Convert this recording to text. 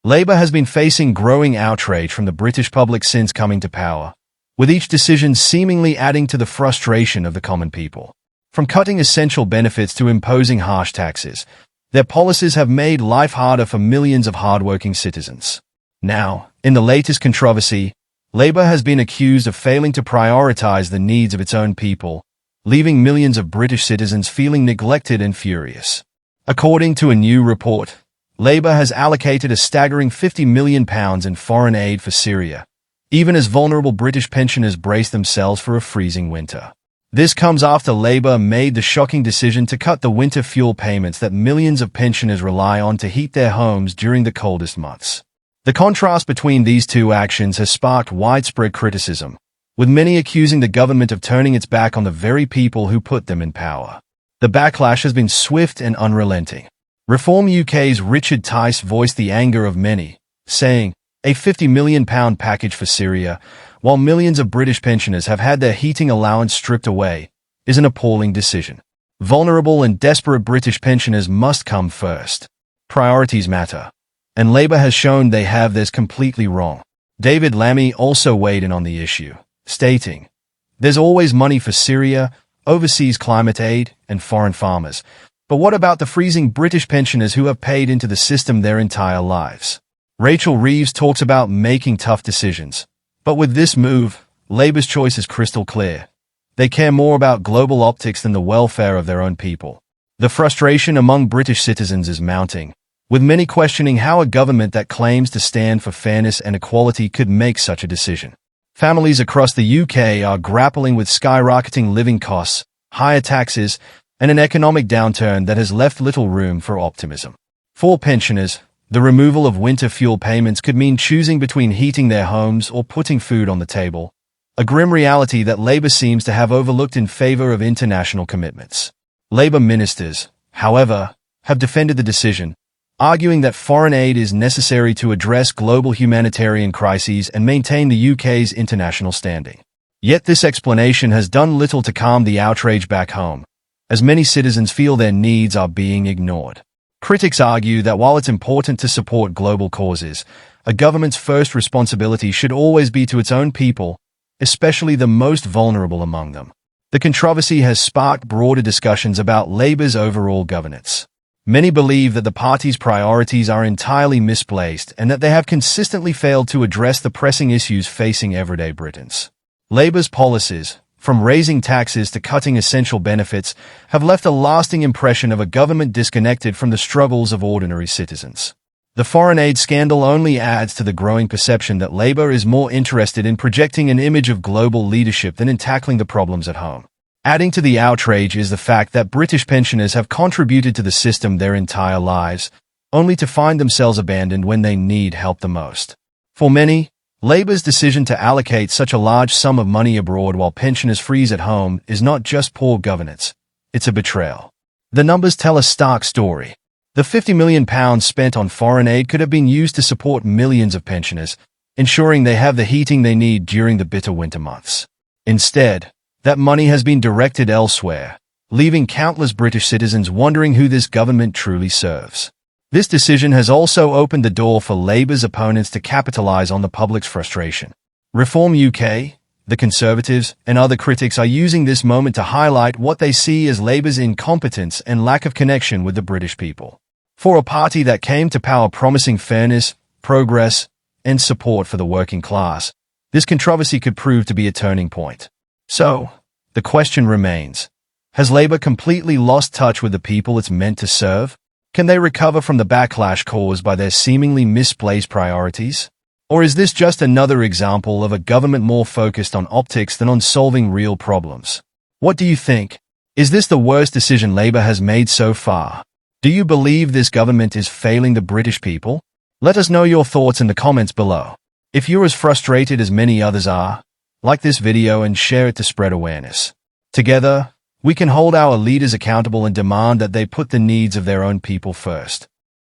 Labour has been facing growing outrage from the British public since coming to power, with each decision seemingly adding to the frustration of the common people. From cutting essential benefits to imposing harsh taxes, their policies have made life harder for millions of hardworking citizens. Now, in the latest controversy, Labour has been accused of failing to prioritise the needs of its own people, leaving millions of British citizens feeling neglected and furious. According to a new report, Labour has allocated a staggering £50 million in foreign aid for Syria, even as vulnerable British pensioners brace themselves for a freezing winter. This comes after Labour made the shocking decision to cut the winter fuel payments that millions of pensioners rely on to heat their homes during the coldest months. The contrast between these two actions has sparked widespread criticism, with many accusing the government of turning its back on the very people who put them in power. The backlash has been swift and unrelenting. Reform UK's Richard Tice voiced the anger of many, saying, "A £50 million package for Syria, while millions of British pensioners have had their heating allowance stripped away, is an appalling decision. Vulnerable and desperate British pensioners must come first. Priorities matter. And Labour has shown they have this completely wrong." David Lammy also weighed in on the issue, stating, "There's always money for Syria, overseas climate aid, and foreign farmers. But what about the freezing British pensioners who have paid into the system their entire lives?" Rachel Reeves talks about making tough decisions. But with this move, Labour's choice is crystal clear. They care more about global optics than the welfare of their own people. The frustration among British citizens is mounting, with many questioning how a government that claims to stand for fairness and equality could make such a decision. Families across the UK are grappling with skyrocketing living costs, higher taxes, and an economic downturn that has left little room for optimism. For pensioners, the removal of winter fuel payments could mean choosing between heating their homes or putting food on the table, a grim reality that Labour seems to have overlooked in favour of international commitments. Labour ministers, however, have defended the decision, arguing that foreign aid is necessary to address global humanitarian crises and maintain the UK's international standing. Yet this explanation has done little to calm the outrage back home, as many citizens feel their needs are being ignored. Critics argue that while it's important to support global causes, a government's first responsibility should always be to its own people, especially the most vulnerable among them. The controversy has sparked broader discussions about Labour's overall governance. Many believe that the party's priorities are entirely misplaced and that they have consistently failed to address the pressing issues facing everyday Britons. Labour's policies, from raising taxes to cutting essential benefits, have left a lasting impression of a government disconnected from the struggles of ordinary citizens. The foreign aid scandal only adds to the growing perception that Labour is more interested in projecting an image of global leadership than in tackling the problems at home. Adding to the outrage is the fact that British pensioners have contributed to the system their entire lives, only to find themselves abandoned when they need help the most. For many, Labour's decision to allocate such a large sum of money abroad while pensioners freeze at home is not just poor governance, it's a betrayal. The numbers tell a stark story. The £50 million spent on foreign aid could have been used to support millions of pensioners, ensuring they have the heating they need during the bitter winter months. Instead, that money has been directed elsewhere, leaving countless British citizens wondering who this government truly serves. This decision has also opened the door for Labour's opponents to capitalise on the public's frustration. Reform UK, the Conservatives, and other critics are using this moment to highlight what they see as Labour's incompetence and lack of connection with the British people. For a party that came to power promising fairness, progress, and support for the working class, this controversy could prove to be a turning point. So, the question remains, has Labour completely lost touch with the people it's meant to serve? Can they recover from the backlash caused by their seemingly misplaced priorities? Or is this just another example of a government more focused on optics than on solving real problems? What do you think? Is this the worst decision Labour has made so far? Do you believe this government is failing the British people? Let us know your thoughts in the comments below. If you're as frustrated as many others are, like this video and share it to spread awareness. Together, we can hold our leaders accountable and demand that they put the needs of their own people first.